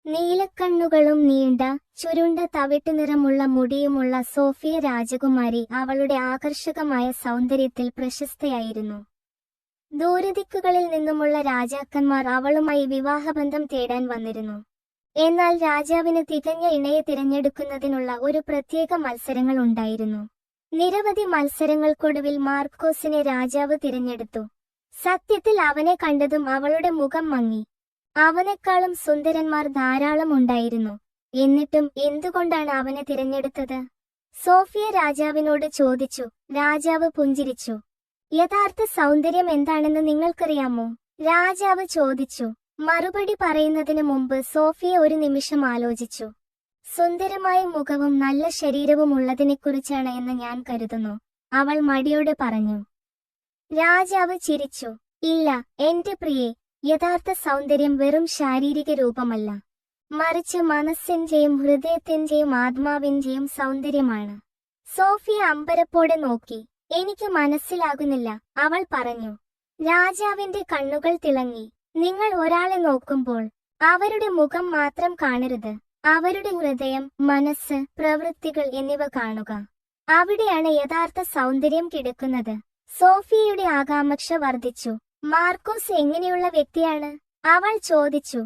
നീലക്കണ്ണുകളും നീണ്ട ചുരുണ്ട തവിട്ടുനിറമുള്ള മുടിയുമുള്ള സോഫിയ രാജകുമാരി അവളുടെ ആകർഷകമായ സൗന്ദര്യത്തിൽ പ്രശസ്തയായിരുന്നു. ദൂരദിക്കുകളിൽ നിന്നുമുള്ള രാജാക്കന്മാർ അവളുമായി വിവാഹബന്ധം തേടാൻ വന്നിരുന്നു. എന്നാൽ രാജാവിന് തികഞ്ഞ ഇണയെ തിരഞ്ഞെടുക്കുന്നതിനുള്ള ഒരു പ്രത്യേക മത്സരങ്ങൾ ഉണ്ടായിരുന്നു. നിരവധി മത്സരങ്ങൾക്കൊടുവിൽ മാർക്കോസിനെ രാജാവ് തിരഞ്ഞെടുത്തു. സത്യത്തിൽ അവനെ കണ്ടതും അവളുടെ മുഖം മങ്ങി. അവനെക്കാളും സുന്ദരന്മാർ ധാരാളം ഉണ്ടായിരുന്നു. എന്നിട്ടും എന്തുകൊണ്ടാണ് അവനെ തിരഞ്ഞെടുത്തത്? സോഫിയ രാജാവിനോട് ചോദിച്ചു. രാജാവ് പുഞ്ചിരിച്ചു. യഥാർത്ഥ സൗന്ദര്യം എന്താണെന്ന് നിങ്ങൾക്കറിയാമോ? രാജാവ് ചോദിച്ചു. മറുപടി പറയുന്നതിന് മുമ്പ് സോഫിയ ഒരു നിമിഷം ആലോചിച്ചു. സുന്ദരമായ മുഖവും നല്ല ശരീരവും ഉള്ളതിനെക്കുറിച്ചാണ് എന്ന് ഞാൻ കരുതുന്നു, അവൾ മടിയോടെ പറഞ്ഞു. രാജാവ് ചിരിച്ചു. ഇല്ല എന്റെ പ്രിയേ, യഥാർത്ഥ സൗന്ദര്യം വെറും ശാരീരിക രൂപമല്ല, മറിച്ച് മനസ്സിന്റെയും ഹൃദയത്തിന്റെയും ആത്മാവിന്റെയും സൗന്ദര്യമാണ്. സോഫിയ അമ്പരപ്പോടെ നോക്കി. എനിക്ക് മനസ്സിലാകുന്നില്ല, അവൾ പറഞ്ഞു. രാജാവിന്റെ കണ്ണുകൾ തിളങ്ങി. നിങ്ങൾ ഒരാളെ നോക്കുമ്പോൾ അവരുടെ മുഖം മാത്രം കാണരുത്, അവരുടെ ഹൃദയം, മനസ്സ്, പ്രവൃത്തികൾ എന്നിവ കാണുക. അവിടെയാണ് യഥാർത്ഥ സൗന്ദര്യം കിടക്കുന്നത്. സോഫിയയുടെ ആകാംക്ഷ വർദ്ധിച്ചു. മാർക്കോസ് എങ്ങനെയുള്ള വ്യക്തിയാണ്? അവൾ ചോദിച്ചു.